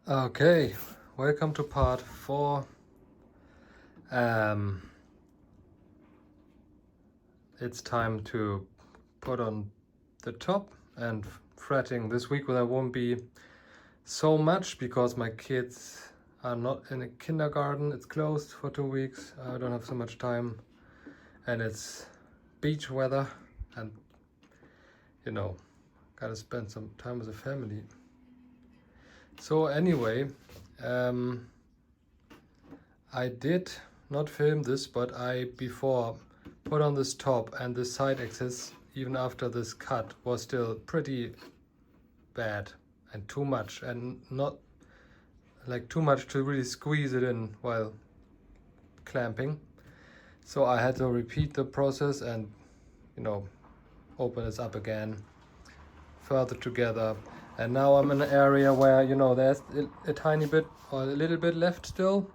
Okay, welcome to part 4. It's time to put on the top and fretting. This week there won't be so much because my kids are not in a kindergarten. It's closed for 2 weeks. I don't have so much time, and it's beach weather, and gotta spend some time with the family. So anyway, I did not film this, but I before put on this top, and this side axis, even after this cut, was still pretty bad and too much, and not like too much to really squeeze it in while clamping. So I had to repeat the process and open this up again further together. And now I'm in an area where there's a tiny bit or a little bit left still,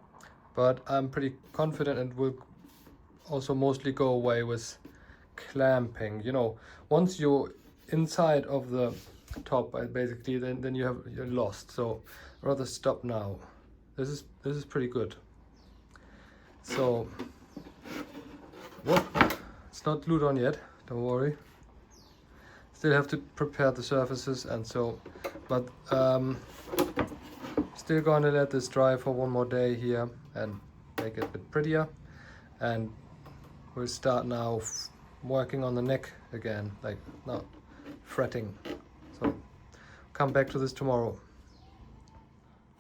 but I'm pretty confident it will also mostly go away with clamping. Once you're inside of the top, basically, then you're lost. So I'd rather stop now. This is pretty good. So what? It's not glued on yet. Don't worry. Still have to prepare the surfaces, and so, but still gonna let this dry for one more day here and make it a bit prettier. And we'll start now working on the neck again, like not fretting. So come back to this tomorrow.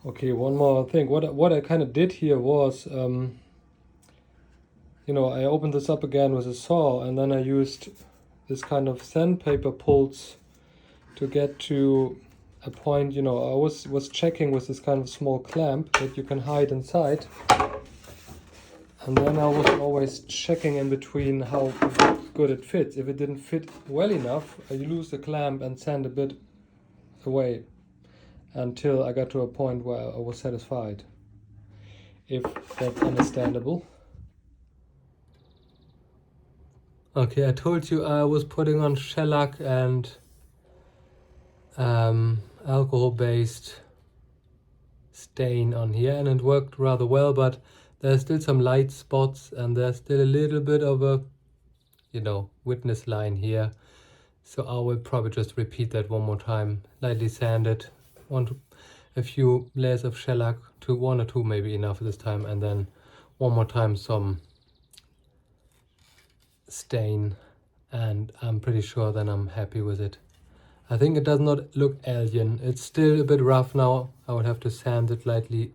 Okay, one more thing. What I kind of did here was, I opened this up again with a saw, and then I used this kind of sandpaper pulse to get to a point. I was checking with this kind of small clamp that you can hide inside. And then I was always checking in between how good it fits. If it didn't fit well enough, you lose the clamp and sand a bit away until I got to a point where I was satisfied, if that's understandable. Okay, I told you I was putting on shellac and alcohol-based stain on here, and it worked rather well, but there's still some light spots, and there's still a little bit of a witness line here. So I will probably just repeat that one more time, lightly sand it, a few layers of shellac, one or two maybe enough this time, and then one more time some stain, and I'm pretty sure then I'm happy with it. I think it does not look alien. It's still a bit rough now. I would have to sand it lightly,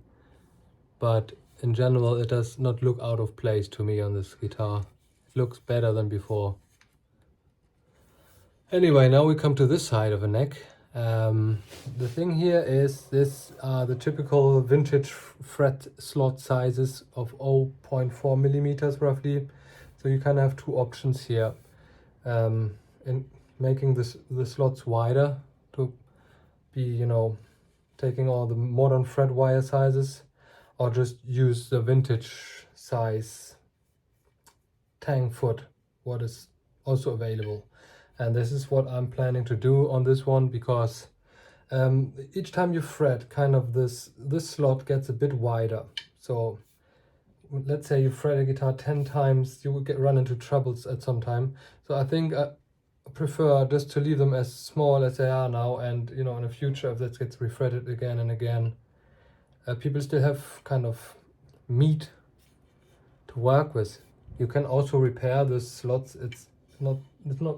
but in general it does not look out of place to me on this guitar. It looks better than before. Anyway, now we come to this side of a neck. The thing here is this are the typical vintage fret slot sizes of 0.4 millimeters roughly. So you kind of have two options here, in making the slots wider to be taking all the modern fret wire sizes, or just use the vintage size tang foot, what is also available. And this is what I'm planning to do on this one, because each time you fret, kind of this slot gets a bit wider. So let's say you fret a guitar 10 times, you will run into troubles at some time. So I think I prefer just to leave them as small as they are now, and in the future, if that gets refretted again and again, people still have kind of meat to work with. You can also repair the slots. It's not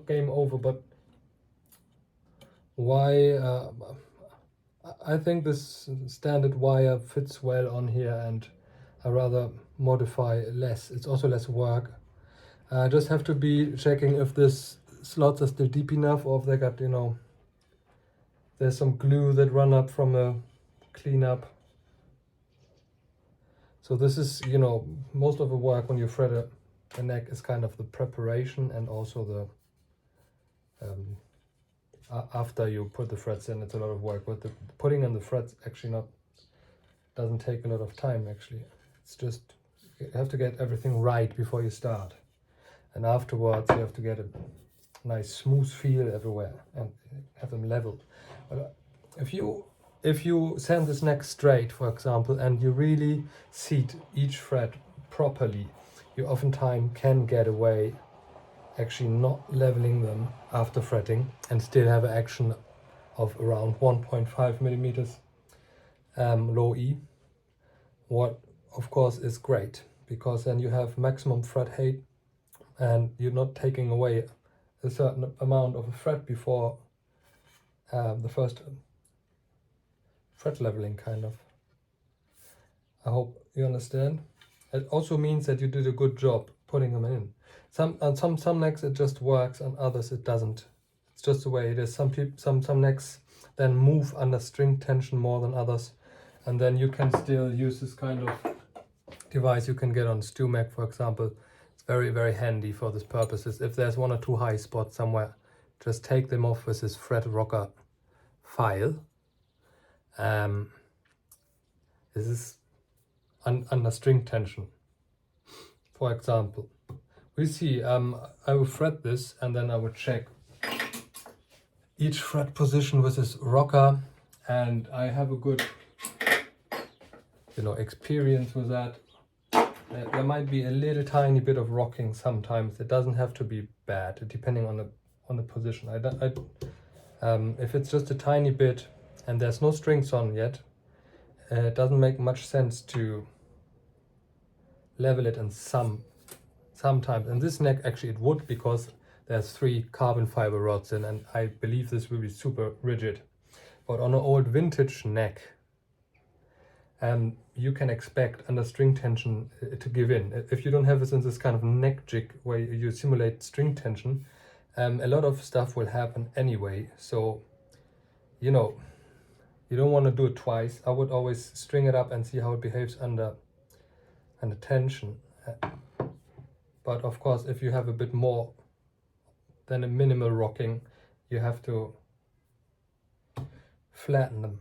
game over, but why? I think this standard wire fits well on here, and I rather modify less. It's also less work. I just have to be checking if this slots are still deep enough, or if they got there's some glue that run up from a cleanup. So this is most of the work when you fret a neck is kind of the preparation, and also the after you put the frets in, it's a lot of work. But the putting in the frets actually doesn't take a lot of time actually. It's just you have to get everything right before you start, and afterwards you have to get a nice smooth feel everywhere and have them leveled. But if you if you send this neck straight, for example, and you really seat each fret properly, you oftentimes can get away actually not leveling them after fretting and still have an action of around 1.5 millimeters low E. What of course is great, because then you have maximum fret height and you're not taking away a certain amount of a fret before the first fret leveling, kind of. I hope you understand. It also means that you did a good job putting them in. Some necks it just works, and others it doesn't. It's just the way it is. Some necks then move under string tension more than others, and then you can still use this kind of device you can get on StewMac, for example. It's very, very handy for this purposes. If there's one or two high spots somewhere, just take them off with this fret rocker file. This is under string tension. For example, we see I will fret this, and then I will check each fret position with this rocker, and I have a good experience with that. There might be a little tiny bit of rocking sometimes. It doesn't have to be bad, depending on the position. If it's just a tiny bit and there's no strings on yet, it doesn't make much sense to level it in sometimes. In this neck actually it would, because there's 3 carbon fiber rods in, and I believe this will be super rigid. But on an old vintage neck, you can expect under string tension to give in. If you don't have this in this kind of neck jig where you simulate string tension, a lot of stuff will happen anyway. So you don't want to do it twice. I would always string it up and see how it behaves under tension. But of course, if you have a bit more than a minimal rocking, you have to flatten them.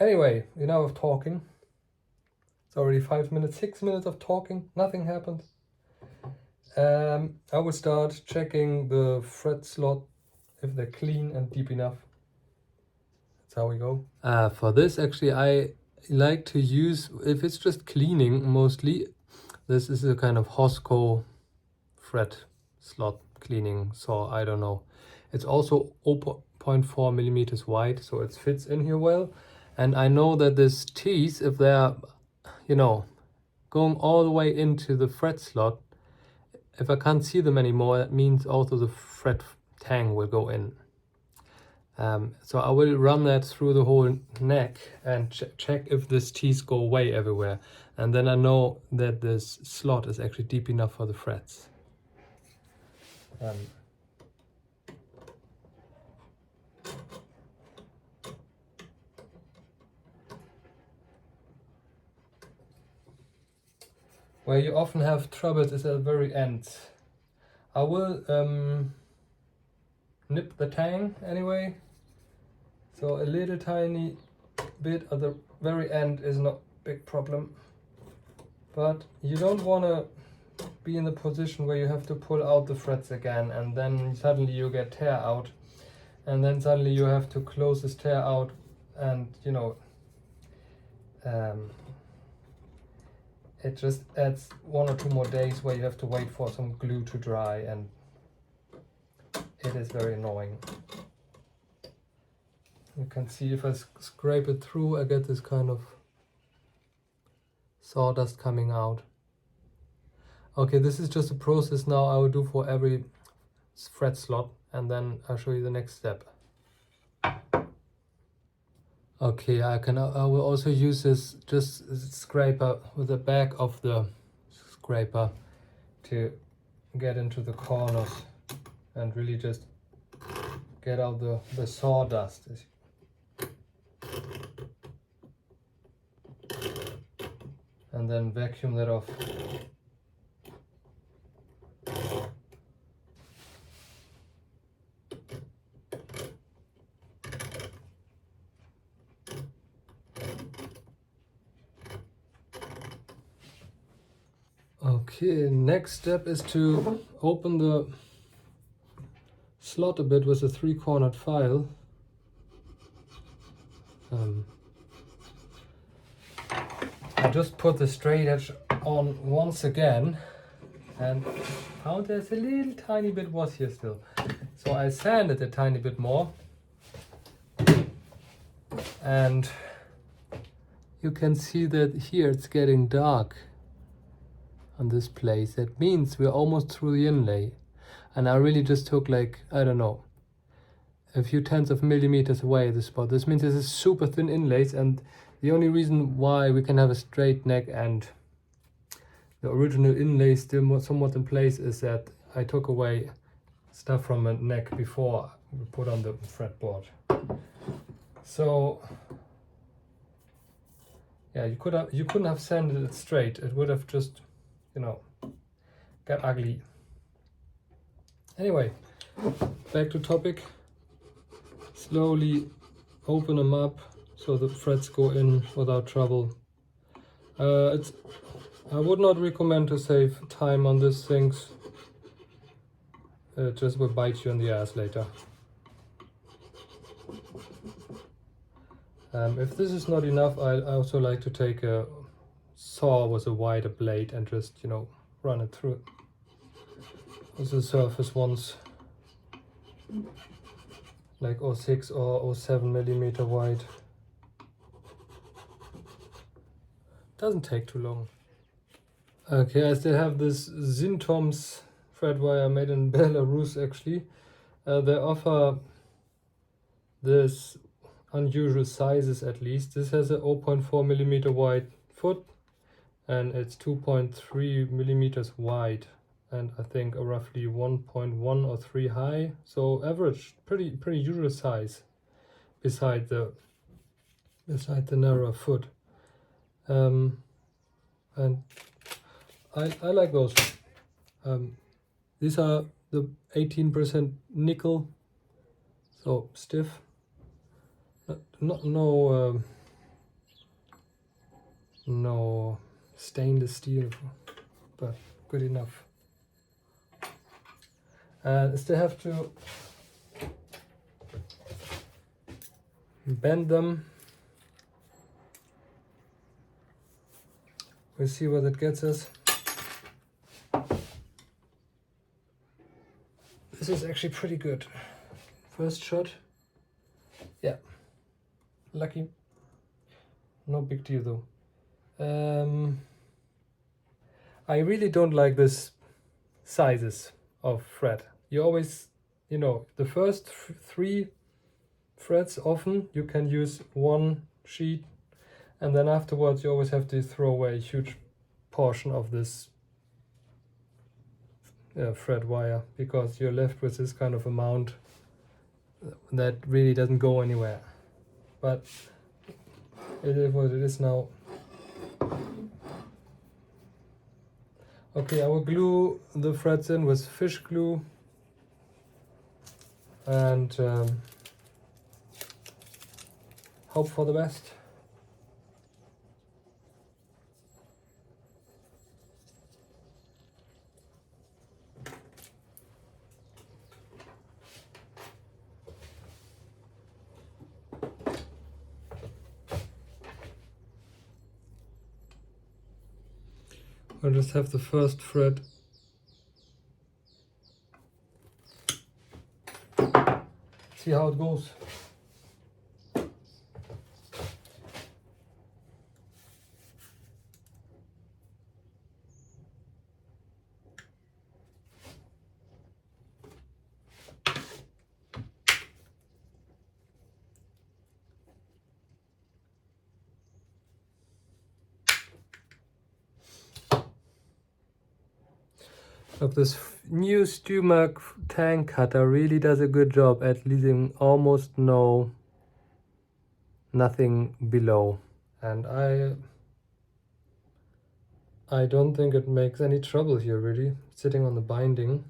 Anyway, enough of talking. It's already 5 minutes, 6 minutes of talking. Nothing happened. I will start checking the fret slot, if they're clean and deep enough. That's how we go. For this, actually, I like to use, if it's just cleaning mostly, this is a kind of Hosco fret slot cleaning saw. I don't know. It's also 0.4 millimeters wide, so it fits in here well. And I know that these teeth, if they're, going all the way into the fret slot, if I can't see them anymore, that means also the fret tang will go in. So I will run that through the whole neck and check if these teeth go away everywhere. And then I know that this slot is actually deep enough for the frets. Where you often have troubles is at the very end. I will nip the tang anyway. So a little tiny bit at the very end is not a big problem. But you don't want to be in the position where you have to pull out the frets again, and then suddenly you get tear out, and then suddenly you have to close this tear out, and it just adds 1 or 2 more days where you have to wait for some glue to dry, and it is very annoying. You can see if I scrape it through, I get this kind of sawdust coming out. Okay, this is just a process now I will do for every fret slot, and then I'll show you the next step. Okay, I will also use this scraper with the back of the scraper to get into the corners and really just get out the sawdust. And then vacuum that off. Okay, next step is to open the slot a bit with a 3-cornered file. I just put the straight edge on once again and found there's a little tiny bit was here still. So I sanded a tiny bit more, and you can see that here it's getting dark on this place. That means we're almost through the inlay, and I really just took like, I don't know, a few tenths of millimeters away the spot. This means this is super thin inlays, and the only reason why we can have a straight neck and the original inlay still somewhat in place is that I took away stuff from a neck before we put on the fretboard. So yeah, you couldn't have sanded it straight. It would have just, you know, got ugly. Anyway, back to topic. Slowly open them up so the threads go in without trouble. I would not recommend to save time on these things. It just will bite you in the ass later. If this is not enough, I also like to take a saw with a wider blade and just, you know, run it through it. This is surface ones, like 0.6 or 0.7 millimeter wide. Doesn't take too long. Okay, I still have this Zintoms thread wire made in Belarus actually. They offer this unusual sizes at least. This has a 0.4 millimeter wide foot and it's 2.3 millimeters wide and I think a roughly 1.1 or 3 high. So average, pretty usual size beside the narrower foot. And I like those. These are the 18% nickel, so stiff. No stainless steel, but good enough. And still have to bend them. We'll see what it gets us. This is actually pretty good. First shot. Yeah. Lucky. No big deal though. I really don't like this sizes of thread. You always, you know, the first 3 threads often you can use one sheet, and then afterwards you always have to throw away a huge portion of this thread wire, because you're left with this kind of amount that really doesn't go anywhere. But it is what it is now. Okay, I will glue the threads in with fish glue and hope for the best. I'll just have the first thread see how it goes. Look, this new Stumark tank cutter really does a good job at leaving almost nothing below, and I don't think it makes any trouble here really, sitting on the binding.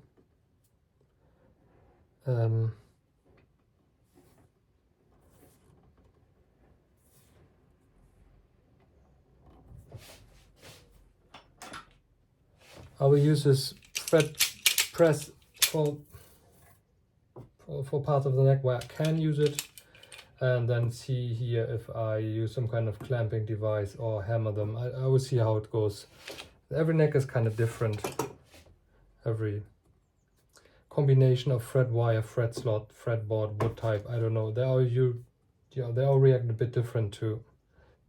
I will use this thread press for parts of the neck where I can use it. and then see here if I use some kind of clamping device or hammer them. I will see how it goes. Every neck is kind of different. Every combination of fret wire, fret slot, fretboard, wood type, I don't know. They all they all react a bit different to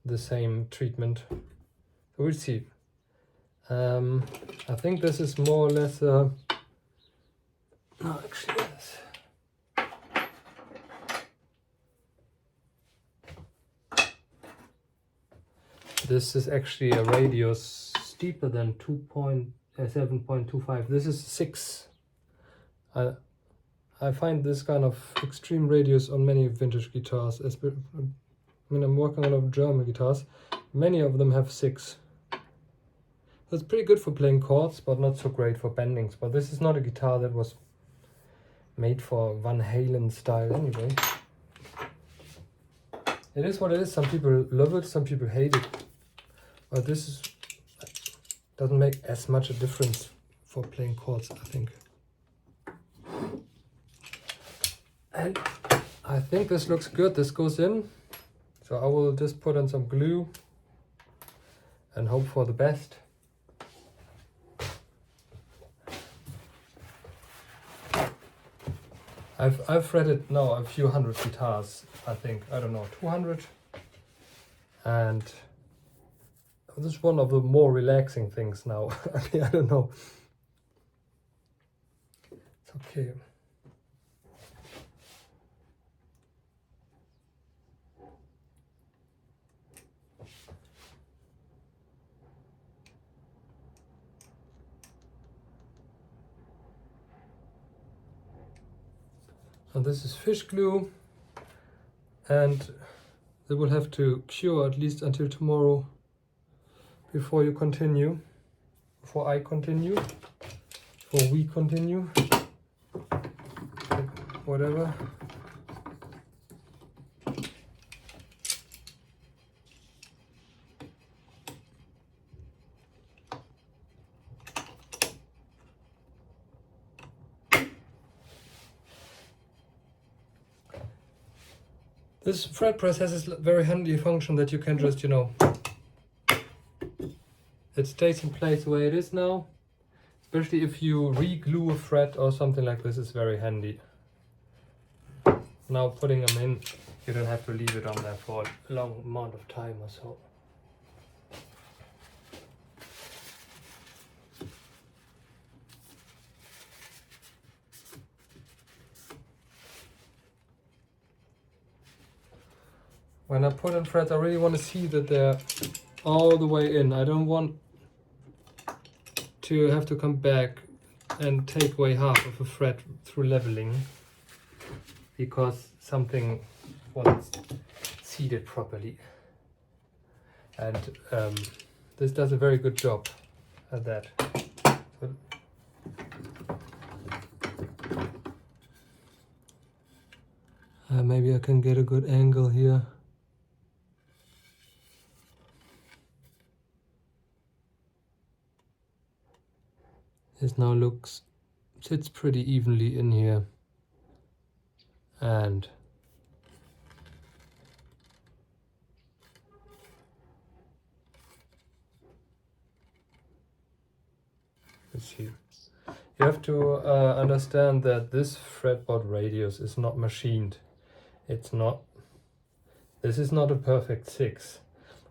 the same treatment. So we'll see. I think this is more or less no, actually yes. This is actually a radius steeper than 7.25. This is 6. I find this kind of extreme radius on many vintage guitars. I mean, I'm working on a lot of German guitars. Many of them have 6. That's pretty good for playing chords, but not so great for bendings. But this is not a guitar that was made for Van Halen style anyway. It is what it is. Some people love it, some people hate it. But this doesn't make as much a difference for playing chords, I think. And I think this looks good. This goes in. So I will just put on some glue and hope for the best. I've fretted now a few hundred guitars, I think. I don't know, 200. And this is one of the more relaxing things now. I mean, I don't know. It's okay. And this is fish glue, and they will have to cure at least until tomorrow before you continue, before I continue, before we continue, whatever. This fret press has this very handy function that you can just, you know, it stays in place the way it is now. Especially if you re-glue a fret or something like this, is very handy. Now putting them in, you don't have to leave it on there for a long amount of time or so. When I put in frets, I really want to see that they're all the way in. I don't want to have to come back and take away half of a fret through leveling because something wasn't seated properly. And this does a very good job at that. So maybe I can get a good angle here. This now sits pretty evenly in here, and let's see. You have to understand that this fretboard radius is not machined. It's not. This is not a perfect 6,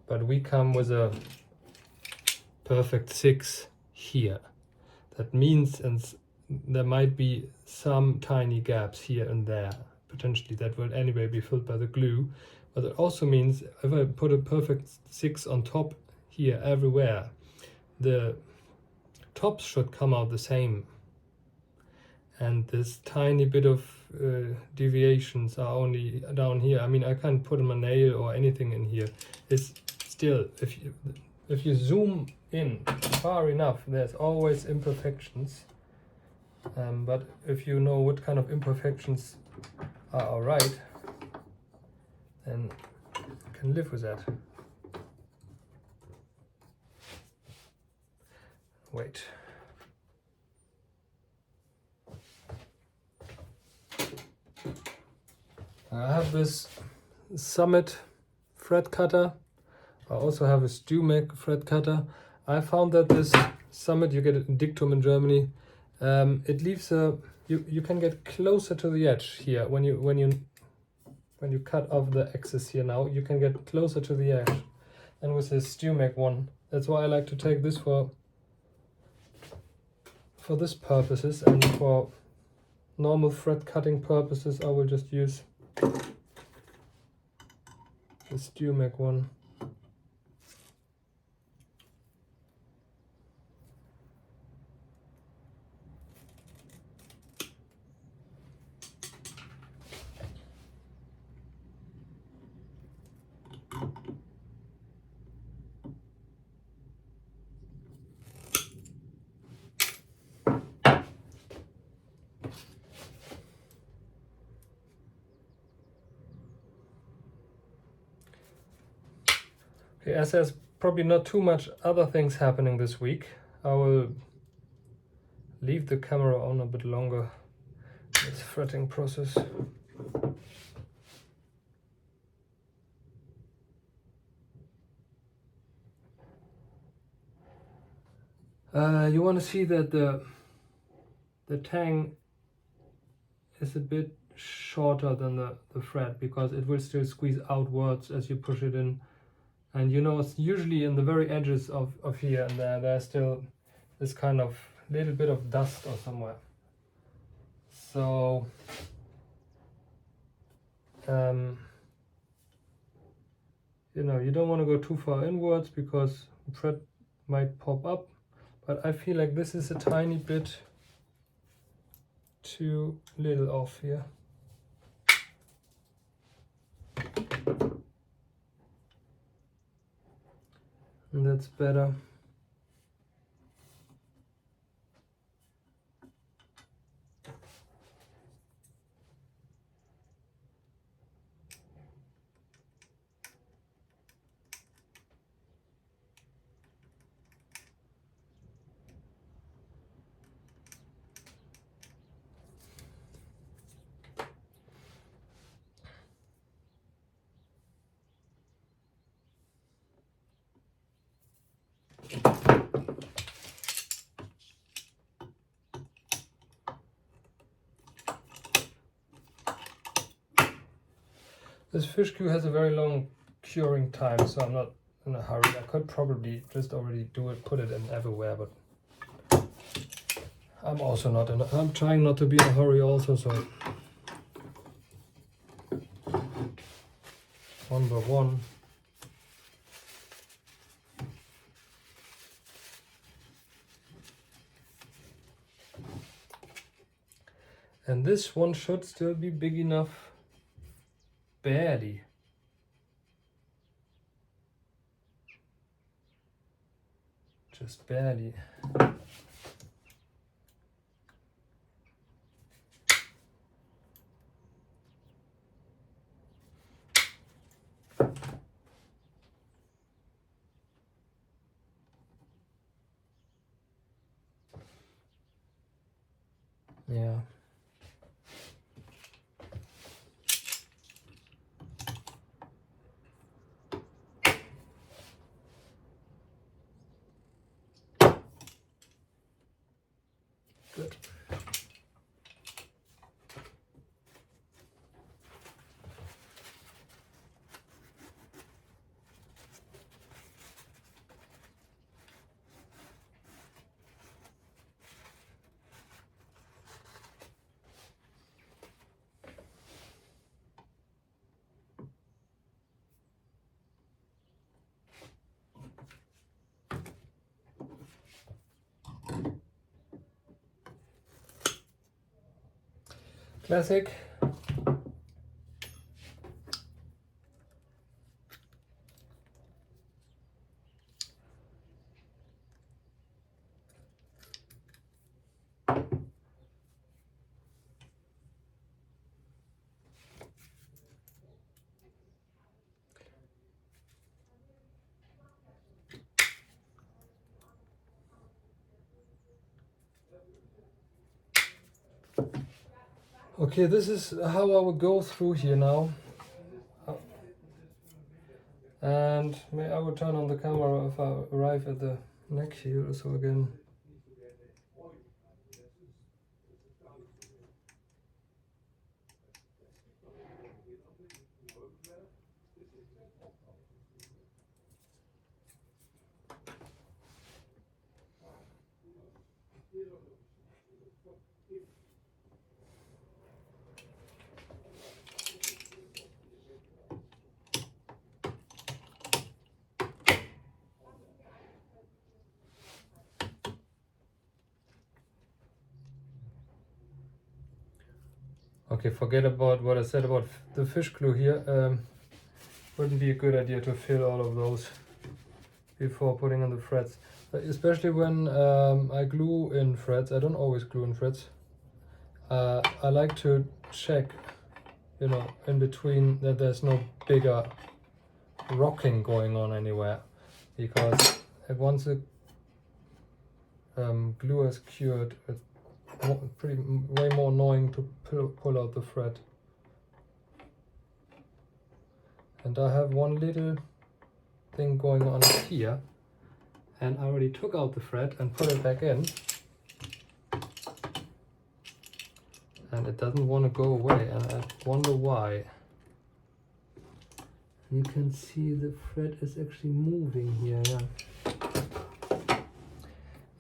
but we come with a perfect 6 here. That means, and there might be some tiny gaps here and there, potentially, that will anyway be filled by the glue. But it also means if I put a perfect 6 on top here everywhere, the tops should come out the same. And this tiny bit of deviations are only down here. I mean, I can't put a nail or anything in here. It's still, if you zoom in far enough, there's always imperfections. But if you know what kind of imperfections are alright, then you can live with that. Wait. I have this Summit fret cutter. I also have a StewMac fret cutter. I found that this Summit, you get it in Dictum in Germany, it leaves you can get closer to the edge here when you cut off the excess here. Now you can get closer to the edge, and with this StewMac one, that's why I like to take this for this purposes, and for normal thread cutting purposes I will just use the StewMac one. Okay, as there's probably not too much other things happening this week, I will leave the camera on a bit longer. This fretting process. You want to see that the tang is a bit shorter than the thread, because it will still squeeze outwards as you push it in. And you know, it's usually in the very edges of here and there's still this kind of little bit of dust or somewhere. So you know, you don't want to go too far inwards because the thread might pop up, but I feel like this is a tiny bit too little off here. And that's better. This fish cue has a very long curing time, so I'm not in a hurry. I could probably just already do it, put it in everywhere, but I'm also not in a, I'm trying not to be in a hurry also, so one by one. And this one should still be big enough. Barely. Just barely. Yeah. Good. Classic. Okay, this is how I will go through here now. And I will turn on the camera if I arrive at the neck here. So again, okay, forget about what I said about the fish glue here. Wouldn't be a good idea to fill all of those before putting on the threads, especially when I glue in threads. I don't always glue in threads. I like to check, you know, in between that there's no bigger rocking going on anywhere, because once the glue is cured, it's way more annoying to pull out the thread. And I have one little thing going on here, and I already took out the thread and put it back in, and it doesn't want to go away, and I wonder why. You can see the thread is actually moving here. Yeah.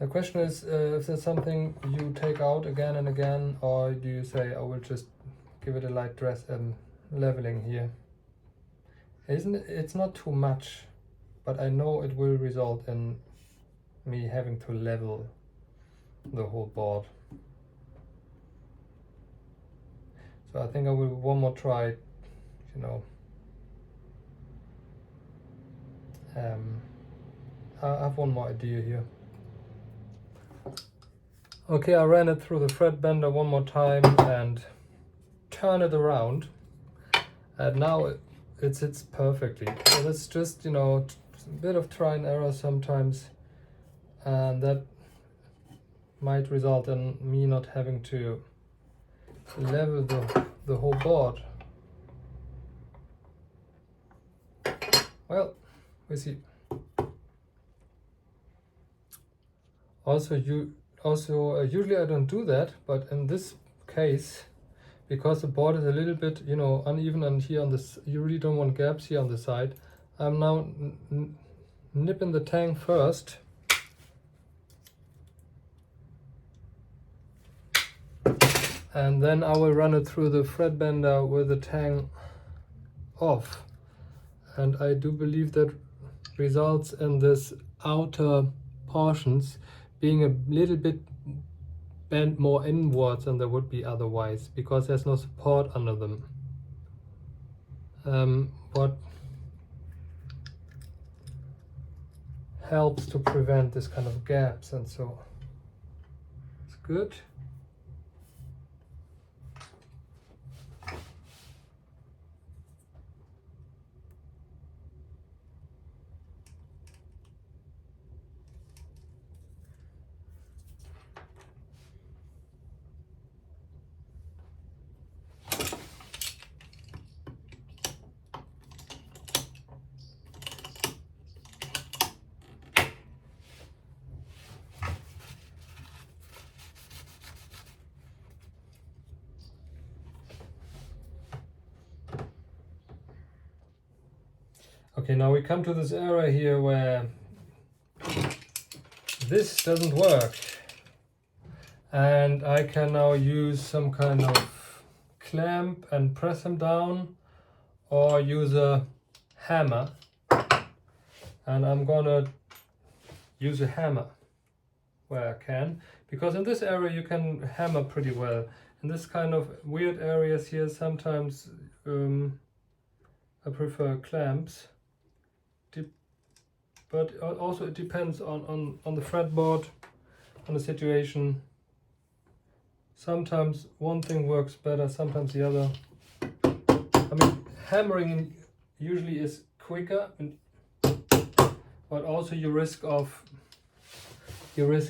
The question is if there's something you take out again and again, or do you say I will just give it a light dress and leveling here. It's not too much, but I know it will result in me having to level the whole board. So I think I will one more try, you know. I have one more idea here. Okay, I ran it through the thread bender one more time and turn it around, and now it sits perfectly. So that's just, you know, a bit of try and error sometimes, and that might result in me not having to level the whole board. Well, we see. Usually I don't do that, but in this case, because the board is a little bit, you know, uneven, and here on this, you really don't want gaps here on the side. I'm now nipping the tang first. And then I will run it through the thread bender with the tang off. And I do believe that results in this outer portions being a little bit bent more inwards than there would be otherwise, because there's no support under them. What helps to prevent this kind of gaps, and so it's good. Okay, now we come to this area here where this doesn't work, and I can now use some kind of clamp and press them down, or use a hammer. And I'm gonna use a hammer where I can, because in this area you can hammer pretty well. In this kind of weird areas here, sometimes I prefer clamps. But also it depends on the fretboard, on the situation. Sometimes one thing works better, sometimes the other. I mean, hammering usually is quicker, but also you risk,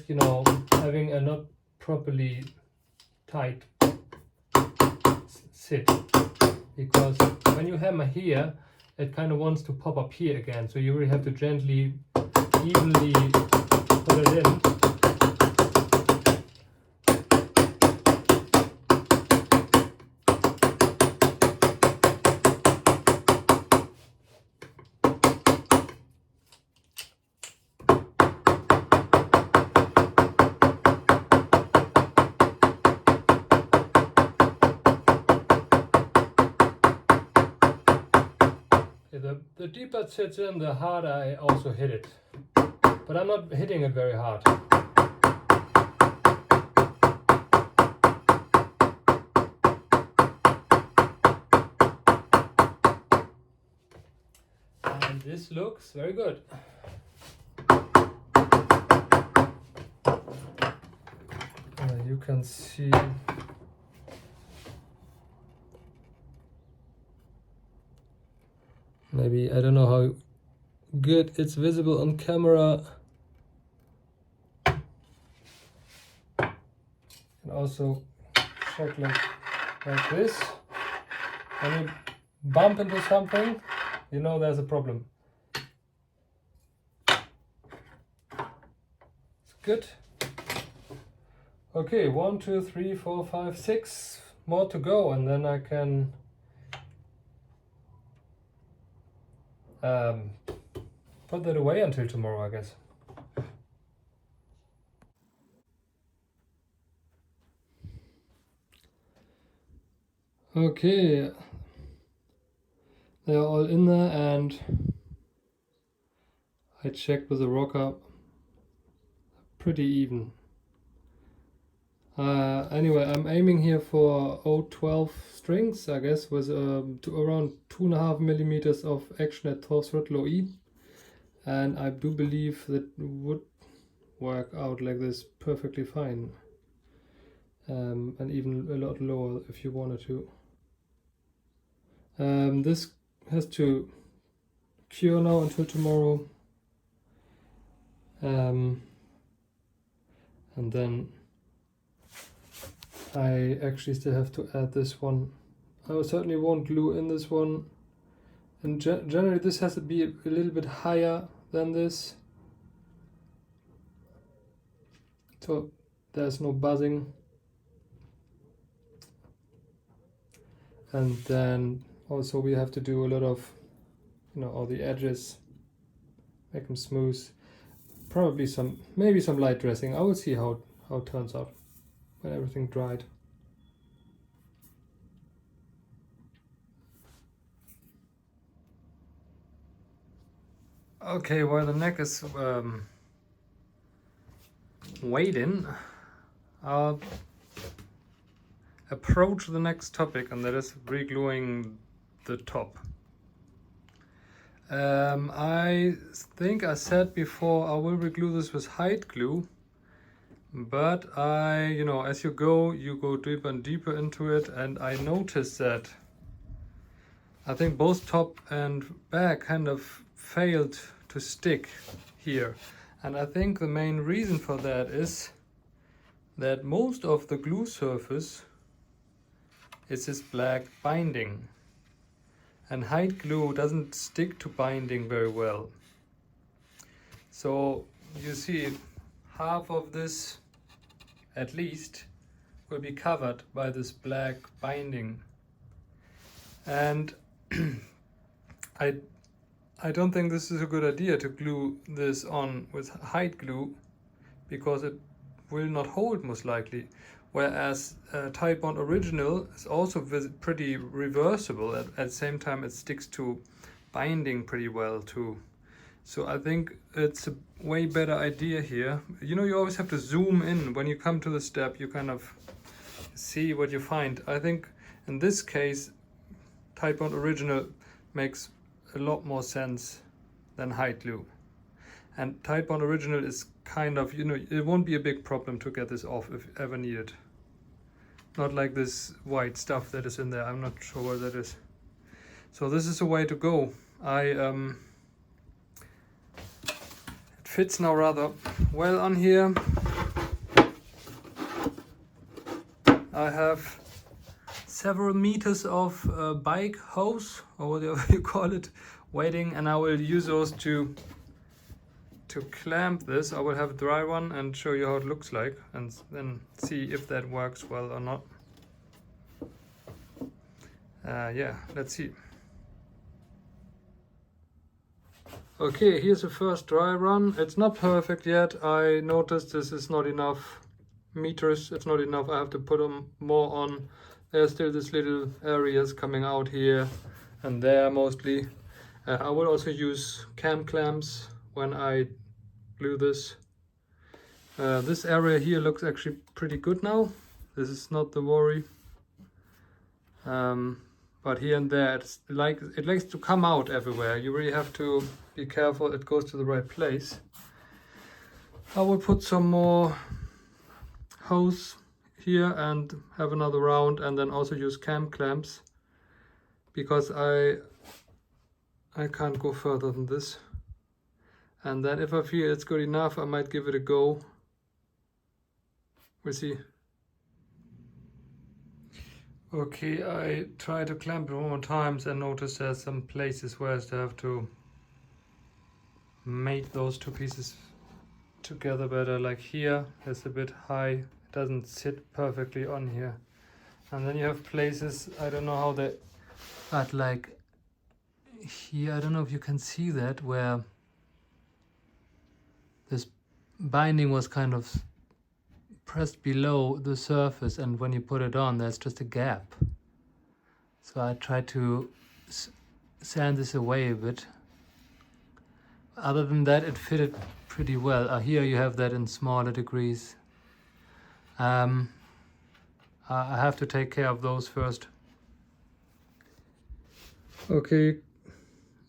you know, having a not properly tight sit, because when you hammer here, it kind of wants to pop up here again. So you really have to gently, evenly put it in. The deeper it sits in, the harder I also hit it. But I'm not hitting it very hard. And this looks very good. You can see maybe, I don't know how good it's visible on camera. And also check like this. When you bump into something, you know there's a problem. It's good. Okay, 1, 2, 3, 4, 5, 6 more to go, and then I can put that away until tomorrow, I guess. Okay, they're all in there, and I checked with the rocker, pretty even. Anyway, I'm aiming here for 0.12 strings, I guess, with around 2.5 millimeters of action at 12 thread low E, and I do believe that would work out like this perfectly fine, and even a lot lower if you wanted to. This has to cure now until tomorrow, and then I actually still have to add this one. I certainly won't glue in this one, and generally this has to be a little bit higher than this, so there's no buzzing. And then also we have to do a lot of, all the edges, make them smooth. Probably maybe some light dressing. I will see how it turns out when everything dried. Okay, while the neck is waiting, I'll approach the next topic, and that is regluing the top. I think I said before I will reglue this with hide glue, but as you go deeper and deeper into it, and I noticed that I think both top and back kind of failed to stick here, and I think the main reason for that is that most of the glue surface is this black binding, and hide glue doesn't stick to binding very well. So you see half of this at least will be covered by this black binding, and I don't think this is a good idea to glue this on with hide glue, because it will not hold most likely, whereas Titebond Original is also pretty reversible. At the same time, it sticks to binding pretty well too. So I think it's a way better idea here. You always have to zoom in when you come to the step. You kind of see what you find. I think in this case, Titebond Original makes a lot more sense than hide glue. And Titebond Original is kind of, it won't be a big problem to get this off if ever needed. Not like this white stuff that is in there. I'm not sure what that is. So this is a way to go. It fits now rather well on here. I have several meters of bike hose, or whatever you call it, waiting, and I will use those to clamp this. I will have a dry one and show you how it looks like, and then see if that works well or not. Yeah, let's see. Okay, here's the first dry run. It's not perfect yet. I noticed this is not enough meters. It's not enough. I have to put them more on. There's still these little areas coming out here and there mostly. I will also use cam clamps when I glue this. This area here looks actually pretty good now. This is not the worry. But here and there, it likes to come out everywhere. You really have to be careful it goes to the right place. I will put some more hose here and have another round, and then also use cam clamps, because I can't go further than this. And then if I feel it's good enough, I might give it a go. We'll see. Okay, I tried to clamp it one more times and noticed there's some places where I have to mate those two pieces together better. Like here, it's a bit high, it doesn't sit perfectly on here. And then you have places, I don't know how they, but like here, I don't know if you can see that, where this binding was kind of pressed below the surface, and when you put it on, there's just a gap. So I tried to sand this away a bit. Other than that, it fitted pretty well. Here you have that in smaller degrees. I have to take care of those first. Okay,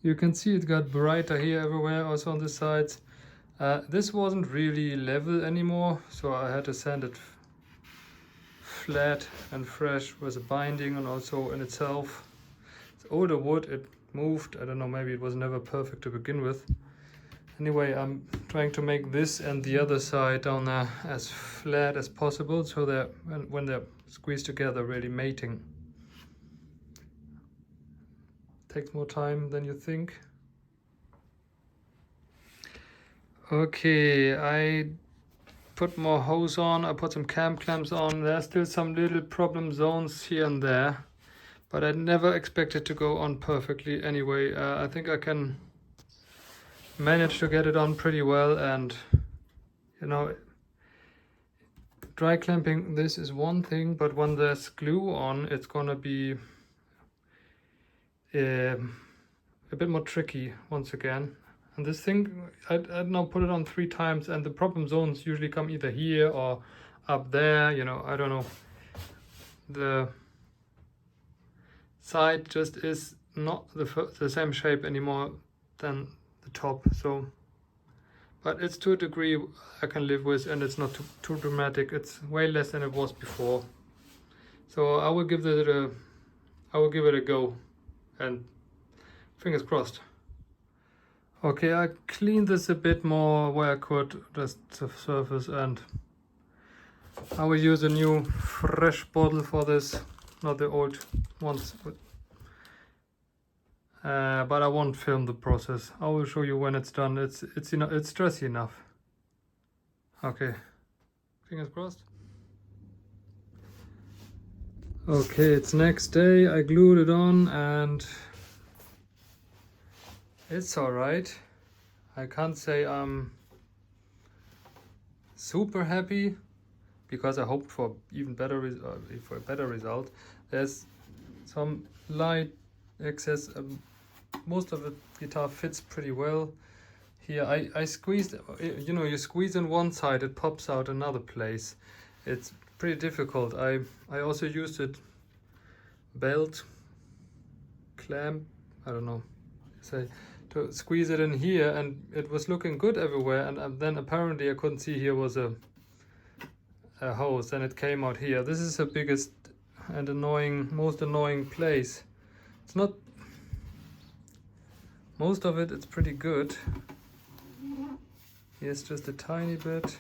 you can see it got brighter here everywhere, also on the sides. This wasn't really level anymore, so I had to sand it flat and fresh with a binding, and also in itself. It's older wood, it moved, I don't know, maybe it was never perfect to begin with. Anyway, I'm trying to make this and the other side down there as flat as possible, so that when they're squeezed together, really mating. Takes more time than you think. Okay, I put more hose on, I put some cam clamps on. There's still some little problem zones here and there, but I never expected to go on perfectly anyway. I think I can manage to get it on pretty well, and you know, dry clamping this is one thing, but when there's glue on, it's gonna be a bit more tricky once again. And this thing, I'd now put it on 3 times, and the problem zones usually come either here or up there, you know, I don't know. The side just is not the same shape anymore than the top, so, but it's to a degree I can live with, and it's not too dramatic. It's way less than it was before. So I will give it a go, and fingers crossed. Okay, I cleaned this a bit more where I could, just the surface, and I will use a new fresh bottle for this, not the old ones. But I won't film the process. I will show you when it's done. It's enough. It's dressy enough. Okay, fingers crossed. Okay, it's next day. I glued it on, and it's alright. I can't say I'm super happy, because I hoped for even better for a better result. There's some light excess. Most of the guitar fits pretty well. Here I squeezed, you know, you squeeze in one side, it pops out another place. It's pretty difficult. I also used a belt clamp, I don't know, say, to squeeze it in here, and it was looking good everywhere, and then apparently I couldn't see here was a hose, and it came out here. This is the biggest and most annoying place. It's not, most of it's pretty good. Here's just a tiny bit.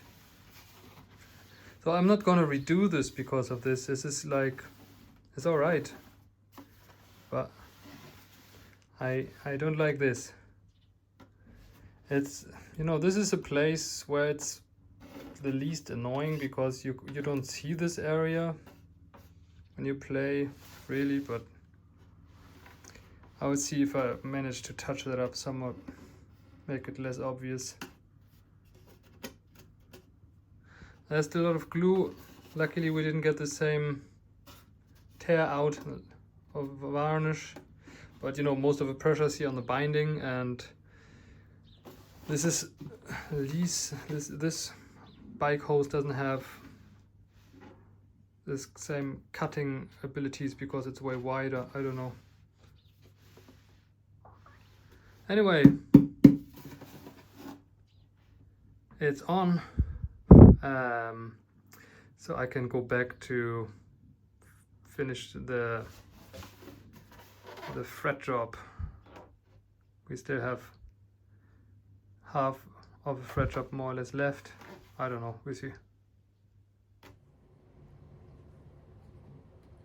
So I'm not gonna redo this because of this. This It's all right, but I don't like this. It's, you know, this is a place where it's the least annoying because you don't see this area when you play, really, but I would see if I manage to touch that up somewhat, make it less obvious. There's still a lot of glue. Luckily we didn't get the same tear out of varnish, but you know, most of the pressure is here on the binding, and this is this bike hose doesn't have this same cutting abilities because it's way wider. I don't know. Anyway, it's on, so I can go back to finish the fret job. We still have half of the fret job more or less left. I don't know, we'll see.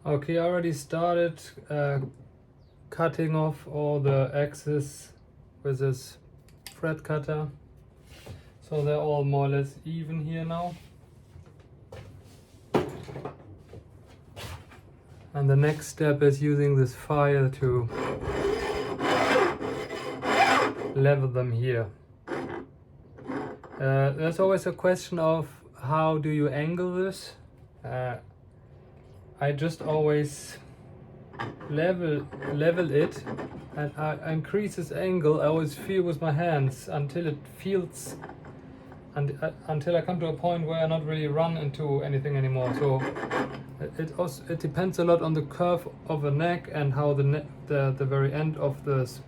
Okay, I already started cutting off all the axes with this thread cutter, so they're all more or less even here now. And the next step is using this file to level them here. There's always a question of how do you angle this. I just always level it, and I increase this angle. I always feel with my hands until it feels, and until I come to a point where I not really run into anything anymore. So it depends a lot on the curve of the neck and how the very end of this,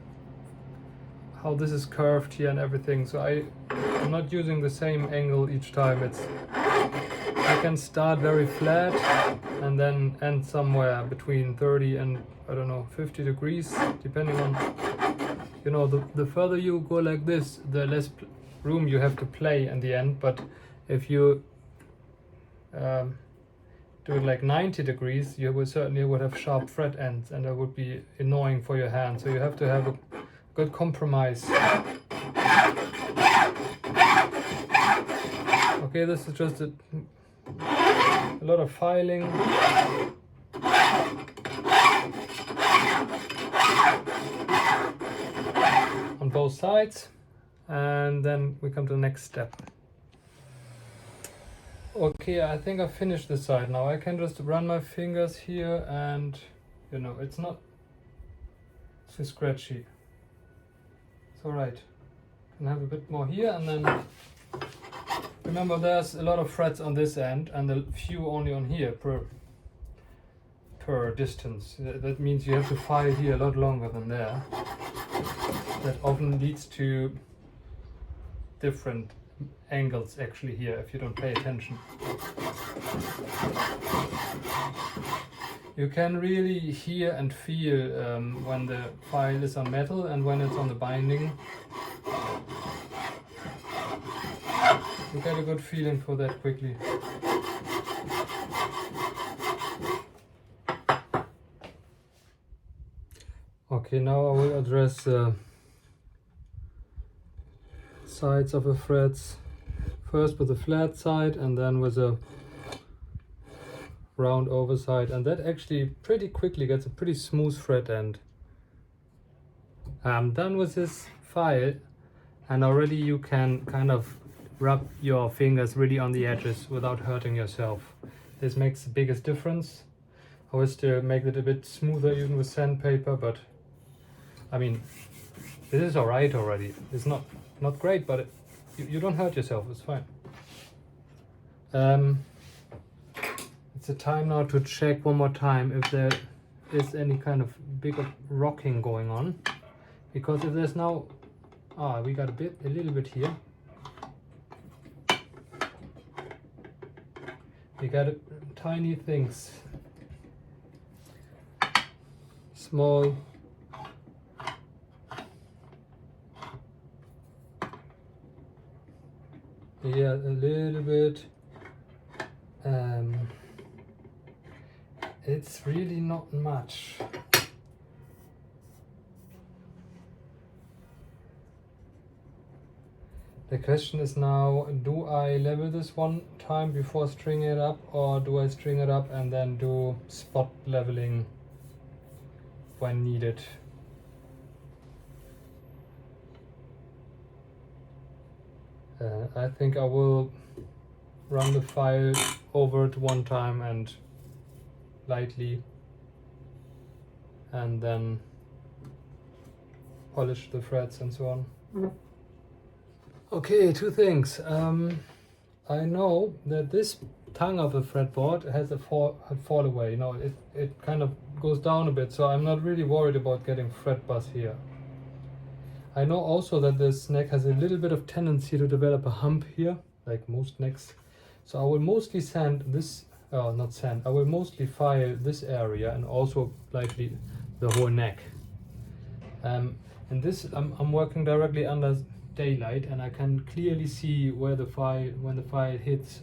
how this is curved here and everything. So I'm not using the same angle each time. I can start very flat and then end somewhere between 30 and, I don't know, 50 degrees, depending on, you know, the further you go like this, the less room you have to play in the end. But if you do it like 90 degrees, you would have sharp fret ends, and that would be annoying for your hand. So you have to have a good compromise. Okay, this is just a lot of filing. On both sides, and then we come to the next step. Okay, I think I finished this side now. I can just run my fingers here, and you know, it's not too scratchy. It's alright. Can have a bit more here, and then remember there's a lot of threads on this end and a few only on here per distance. That means you have to file here a lot longer than there. That often leads to different angles actually here if you don't pay attention. You can really hear and feel when the file is on metal and when it's on the binding. You get a good feeling for that quickly. Okay, now I will address the sides of the threads. First with the flat side and then with a round overside, and that actually pretty quickly gets a pretty smooth thread end. I'm done with this file, and already you can kind of rub your fingers really on the edges without hurting yourself. This makes the biggest difference. I will still make it a bit smoother even with sandpaper, but I mean, this is alright already. It's not great, but you don't hurt yourself, it's fine. It's a time now to check one more time if there is any kind of bigger rocking going on, because if there's now, we got a little bit here. We got tiny things, small. Yeah, a little bit. it's really not much. The question is now, do I level this one time before stringing it up, or do I string it up and then do spot leveling when needed? I think I will run the file over it one time and lightly, and then polish the threads and so on. Okay, two things. I know that this tongue of the fretboard has a fall away. You know, it kind of goes down a bit, so I'm not really worried about getting fret buzz here. I know also that this neck has a little bit of tendency to develop a hump here, like most necks. So I will mostly sand this, not sand, I will mostly file this area and also likely the whole neck. And this, I'm working directly under daylight, and I can clearly see where the file, when the file hits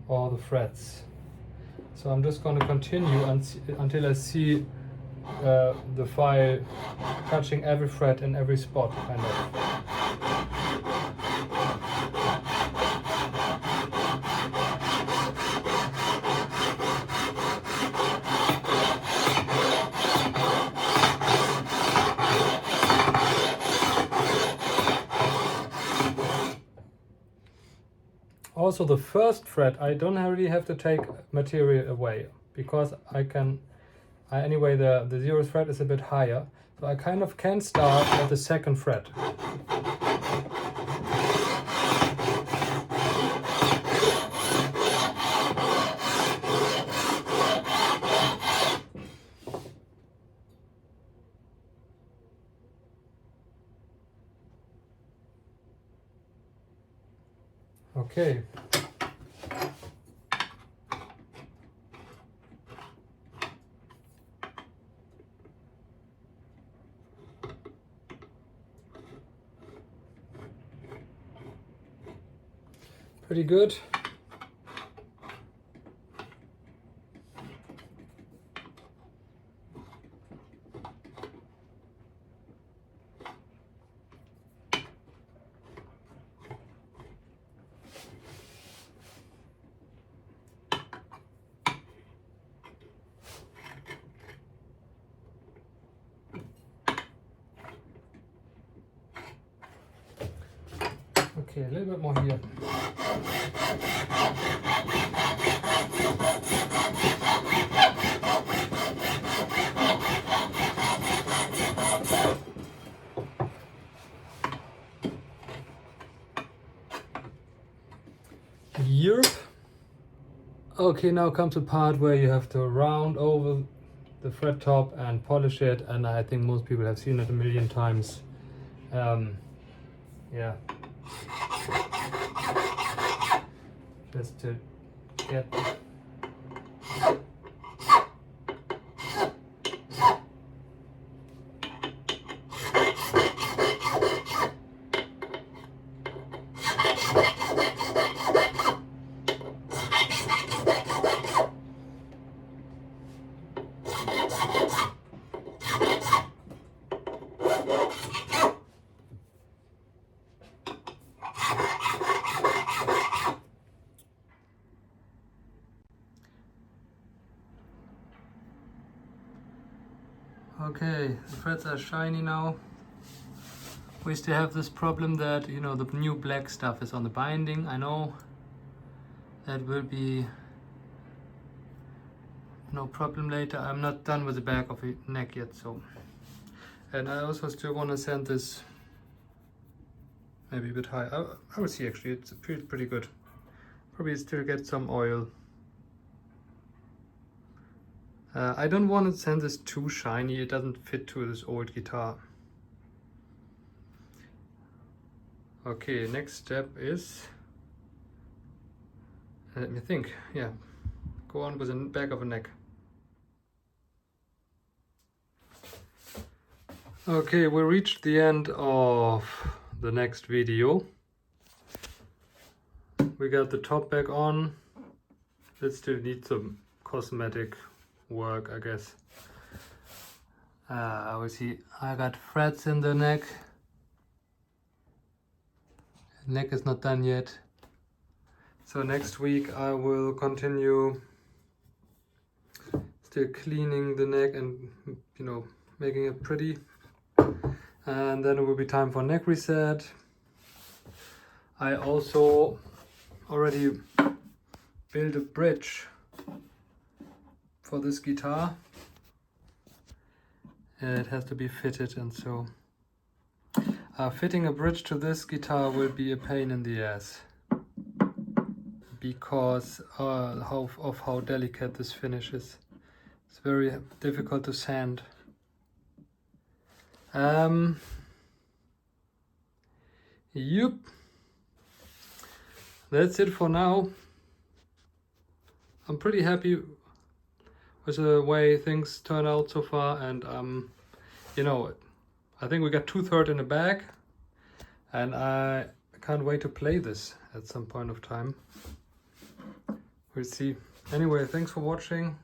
all the threads. So I'm just going to continue until I see the file touching every thread in every spot, kind of. Also, the first thread, I don't really have to take material away, because anyway, the 0th fret is a bit higher, so I kind of can start at the 2nd fret. Okay. Pretty good. Okay, a little bit more here. Yerp. Okay, now comes the part where you have to round over the fret top and polish it, and I think most people have seen it a million times. Yeah. Just to get okay, the threads are shiny now. We still have this problem that, you know, the new black stuff is on the binding. I know that will be no problem later. I'm not done with the back of the neck yet, so. And I also still want to sand this maybe a bit high. I will see, actually, it's pretty good. Probably still get some oil. I don't want to sand this too shiny, it doesn't fit to this old guitar. Okay, next step is, let me think, yeah, go on with the back of the neck. Okay, we reached the end of the next video. We got the top back on. It still needs some cosmetic work, I guess. Obviously I got threads in the neck. Neck is not done yet. So next week I will continue still cleaning the neck and, you know, making it pretty. And then it will be time for neck reset. I also already built a bridge for this guitar. It has to be fitted, and so fitting a bridge to this guitar will be a pain in the ass because of how delicate this finish is. It's very difficult to sand. Yep. That's it for now. I'm pretty happy with the way things turn out so far, and you know, I think we got 2/3 in the bag, and I can't wait to play this at some point of time. We'll see. Anyway, thanks for watching.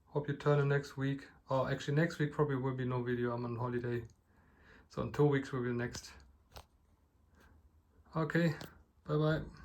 Hope you turn in next week. Oh, actually next week probably will be no video. I'm on holiday. So in 2 weeks will be the next. Okay, bye bye.